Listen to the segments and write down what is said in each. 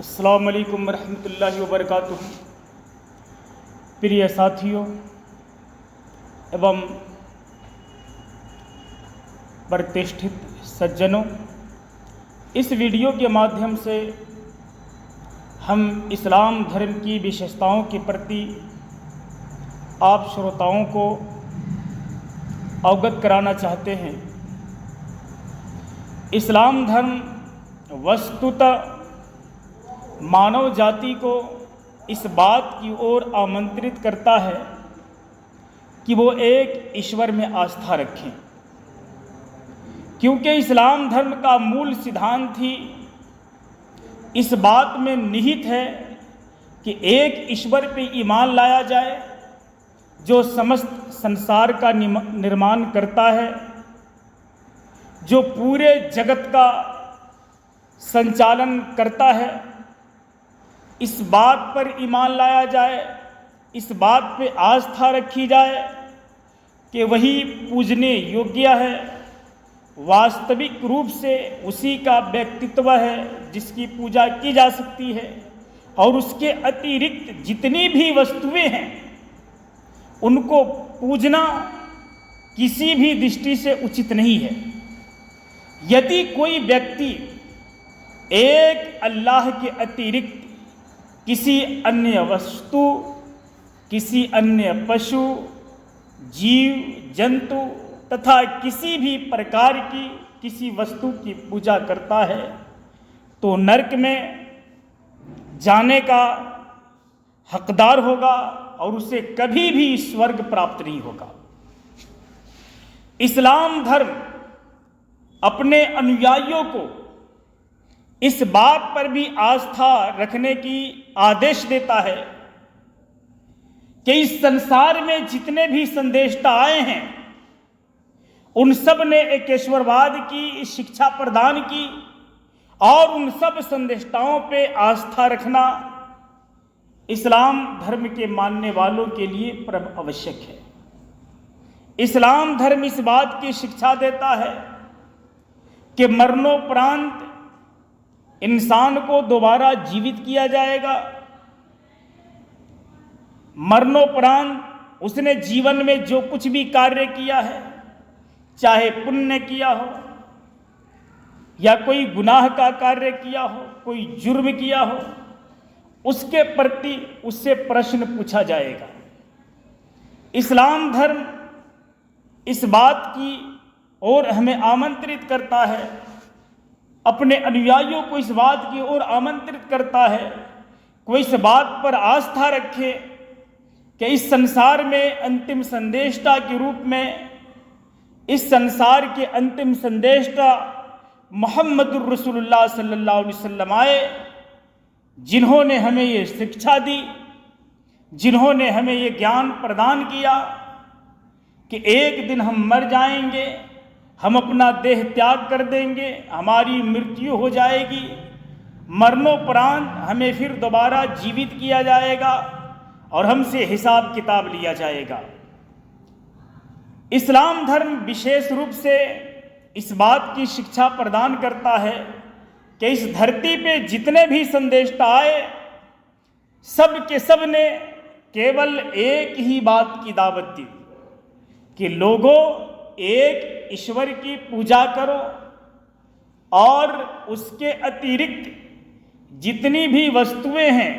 अस्सलामु अलैकुम रहमतुल्लाहि व बरकातुहू। प्रिय साथियों एवं प्रतिष्ठित सज्जनों, इस वीडियो के माध्यम से हम इस्लाम धर्म की विशेषताओं के प्रति आप श्रोताओं को अवगत कराना चाहते हैं। इस्लाम धर्म वस्तुतः मानव जाति को इस बात की ओर आमंत्रित करता है कि वो एक ईश्वर में आस्था रखें, क्योंकि इस्लाम धर्म का मूल सिद्धांत ही इस बात में निहित है कि एक ईश्वर पे ईमान लाया जाए जो समस्त संसार का निर्माण करता है, जो पूरे जगत का संचालन करता है। इस बात पर ईमान लाया जाए, इस बात पे आस्था रखी जाए कि वही पूजने योग्य है, वास्तविक रूप से उसी का व्यक्तित्व है जिसकी पूजा की जा सकती है, और उसके अतिरिक्त जितनी भी वस्तुएं हैं उनको पूजना किसी भी दृष्टि से उचित नहीं है। यदि कोई व्यक्ति एक अल्लाह के अतिरिक्त किसी अन्य वस्तु, किसी अन्य पशु, जीव जंतु तथा किसी भी प्रकार की किसी वस्तु की पूजा करता है तो नरक में जाने का हकदार होगा और उसे कभी भी स्वर्ग प्राप्त नहीं होगा। इस्लाम धर्म अपने अनुयायियों को इस बात पर भी आस्था रखने की आदेश देता है कि इस संसार में जितने भी संदेष्टा आए हैं उन सब ने एकेश्वरवाद की शिक्षा प्रदान की, और उन सब संदेष्टाओं पे आस्था रखना इस्लाम धर्म के मानने वालों के लिए परम आवश्यक है। इस्लाम धर्म इस बात की शिक्षा देता है कि मरणोपरांत इंसान को दोबारा जीवित किया जाएगा। मरणोपरांत उसने जीवन में जो कुछ भी कार्य किया है, चाहे पुण्य किया हो या कोई गुनाह का कार्य किया हो, कोई जुर्म किया हो, उसके प्रति उससे प्रश्न पूछा जाएगा। इस्लाम धर्म इस बात की ओर हमें आमंत्रित करता है, अपने अनुयायियों को इस बात की ओर आमंत्रित करता है कोई इस बात पर आस्था रखे कि इस संसार में अंतिम संदेष्टा के रूप में इस संसार के अंतिम संदेष्टा मोहम्मदुर रसूलुल्लाह सल्लल्लाहु अलैहि वसल्लम आए, जिन्होंने हमें ये शिक्षा दी, जिन्होंने हमें ये ज्ञान प्रदान किया कि एक दिन हम मर जाएंगे, हम अपना देह त्याग कर देंगे, हमारी मृत्यु हो जाएगी, मरणोपरांत हमें फिर दोबारा जीवित किया जाएगा और हमसे हिसाब किताब लिया जाएगा। इस्लाम धर्म विशेष रूप से इस बात की शिक्षा प्रदान करता है कि इस धरती पे जितने भी संदेष्टा आए, सब के सब ने केवल एक ही बात की दावत दी कि लोगों एक ईश्वर की पूजा करो, और उसके अतिरिक्त जितनी भी वस्तुएं हैं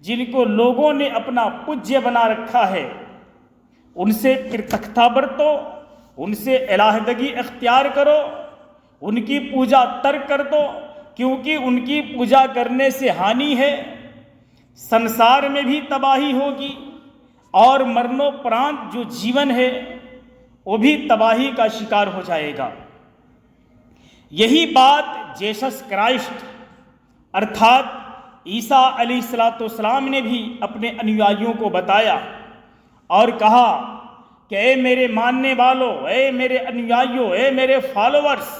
जिनको लोगों ने अपना पूज्य बना रखा है उनसे पृथकता बरतो, उनसे अलहदगी इख्तियार करो, उनकी पूजा तर्क कर दो, क्योंकि उनकी पूजा करने से हानि है, संसार में भी तबाही होगी और मरणोपरांत जो जीवन है वो भी तबाही का शिकार हो जाएगा। यही बात जीसस क्राइस्ट अर्थात ईसा अलैहिस्सलाम ने भी अपने अनुयायियों को बताया और कहा कि ए मेरे मानने वालों, ए मेरे अनुयायियों, ए मेरे followers,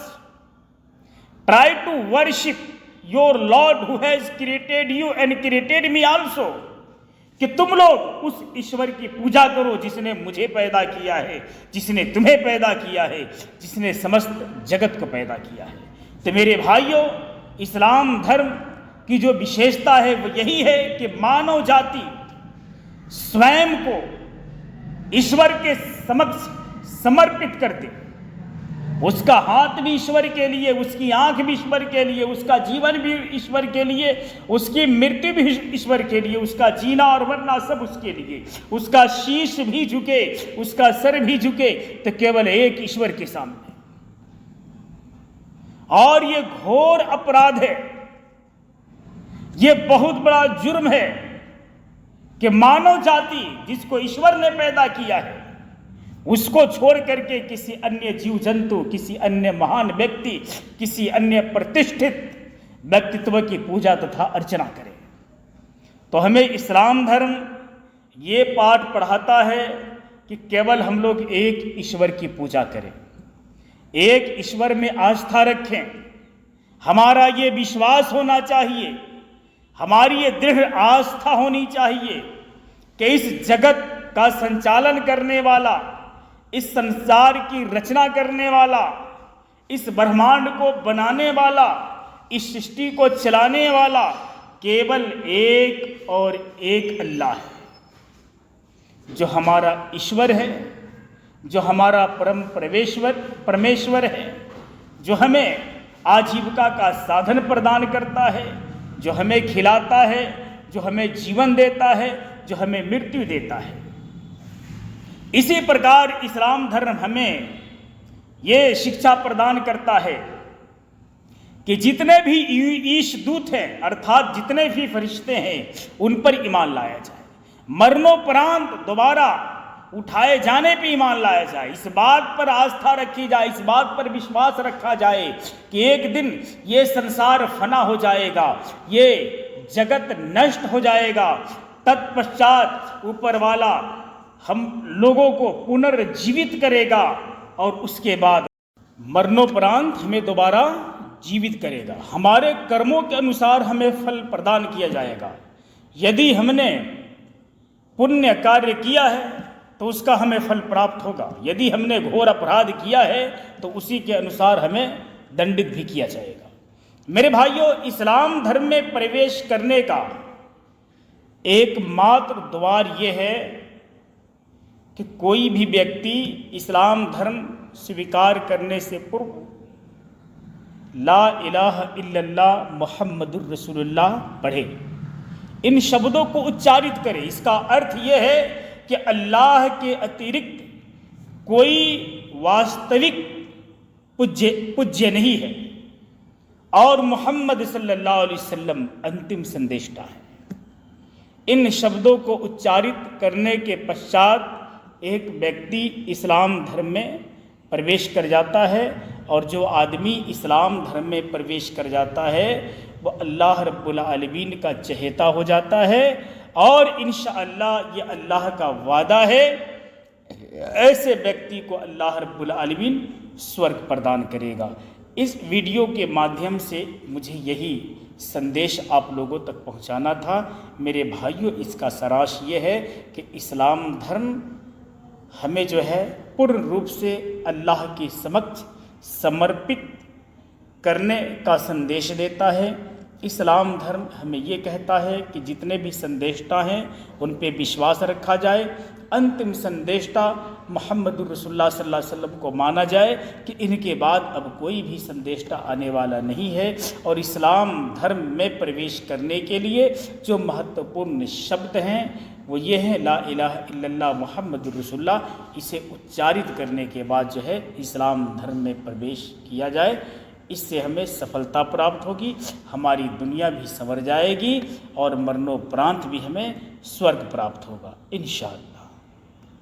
try to worship your lord who has created you and created me also, कि तुम लोग उस ईश्वर की पूजा करो जिसने मुझे पैदा किया है, जिसने तुम्हें पैदा किया है, जिसने समस्त जगत को पैदा किया है। तो मेरे भाइयों, इस्लाम धर्म की जो विशेषता है वो यही है कि मानव जाति स्वयं को ईश्वर के समक्ष समर्पित कर दे। उसका हाथ भी ईश्वर के लिए, उसकी आंख भी ईश्वर के लिए, उसका जीवन भी ईश्वर के लिए, उसकी मृत्यु भी ईश्वर के लिए, उसका जीना और मरना सब उसके लिए, उसका शीश भी झुके, उसका सर भी झुके तो केवल एक ईश्वर के सामने। और ये घोर अपराध है, ये बहुत बड़ा जुर्म है कि मानव जाति जिसको ईश्वर ने पैदा किया है उसको छोड़ करके किसी अन्य जीव जंतु, किसी अन्य महान व्यक्ति, किसी अन्य प्रतिष्ठित व्यक्तित्व की पूजा तथा अर्चना करे। तो हमें इस्लाम धर्म ये पाठ पढ़ाता है कि केवल हम लोग एक ईश्वर की पूजा करें, एक ईश्वर में आस्था रखें। हमारा ये विश्वास होना चाहिए, हमारी ये दृढ़ आस्था होनी चाहिए कि इस जगत का संचालन करने वाला, इस संसार की रचना करने वाला, इस ब्रह्मांड को बनाने वाला, इस सृष्टि को चलाने वाला केवल एक और एक अल्लाह है, जो हमारा ईश्वर है, जो हमारा परम परमेश्वर है, जो हमें आजीविका का साधन प्रदान करता है, जो हमें खिलाता है, जो हमें जीवन देता है, जो हमें मृत्यु देता है। इसी प्रकार इस्लाम धर्म हमें ये शिक्षा प्रदान करता है कि जितने भी ईशदूत हैं, अर्थात जितने भी फरिश्ते हैं, उन पर ईमान लाया जाए। मरणोपरांत दोबारा उठाए जाने पे ईमान लाया जाए, इस बात पर आस्था रखी जाए, इस बात पर विश्वास रखा जाए कि एक दिन ये संसार फना हो जाएगा, ये जगत नष्ट हो जाएगा, तत्पश्चात ऊपर वाला हम लोगों को पुनर्जीवित करेगा और उसके बाद मरणोपरांत हमें दोबारा जीवित करेगा। हमारे कर्मों के अनुसार हमें फल प्रदान किया जाएगा। यदि हमने पुण्य कार्य किया है तो उसका हमें फल प्राप्त होगा, यदि हमने घोर अपराध किया है तो उसी के अनुसार हमें दंडित भी किया जाएगा। मेरे भाइयों, इस्लाम धर्म में प्रवेश करने का एकमात्र द्वार ये है कि कोई भी व्यक्ति इस्लाम धर्म स्वीकार करने से पूर्व ला इलाहा इल्लल्लाह मुहम्मदुर रसूलुल्लाह पढ़े, इन शब्दों को उच्चारित करे। इसका अर्थ यह है कि अल्लाह के अतिरिक्त कोई वास्तविक पूज्य नहीं है और मोहम्मद सल्लल्लाहु अलैहि वसल्लम अंतिम संदेष्टा है। इन शब्दों को उच्चारित करने के पश्चात एक व्यक्ति इस्लाम धर्म में प्रवेश कर जाता है, और जो आदमी इस्लाम धर्म में प्रवेश कर जाता है वो अल्लाह रब्बुल आलमीन का चहेता हो जाता है, और इंशाअल्लाह ये अल्लाह का वादा है, ऐसे व्यक्ति को अल्लाह रब्बुल आलमीन स्वर्ग प्रदान करेगा। इस वीडियो के माध्यम से मुझे यही संदेश आप लोगों तक पहुंचाना था। मेरे भाइयों, इसका सारांश ये है कि इस्लाम धर्म हमें जो है पूर्ण रूप से अल्लाह के समक्ष समर्पित करने का संदेश देता है। इस्लाम धर्म हमें ये कहता है कि जितने भी संदेष्टा हैं उन पे विश्वास रखा जाए, अंतिम संदेष्टा मुहम्मदुर रसूलुल्लाह सल्लल्लाहु अलैहि वसल्लम को माना जाए कि इनके बाद अब कोई भी संदेष्टा आने वाला नहीं है। और इस्लाम धर्म में प्रवेश करने के लिए जो महत्वपूर्ण शब्द हैं वो ये है ला इलाहा इल्लल्लाह मुहम्मदुर रसूलुल्लाह। इसे उच्चारित करने के बाद जो है इस्लाम धर्म में प्रवेश किया जाए, इससे हमें सफलता प्राप्त होगी, हमारी दुनिया भी संवर जाएगी और मरणोपरांत भी हमें स्वर्ग प्राप्त होगा इंशाअल्लाह।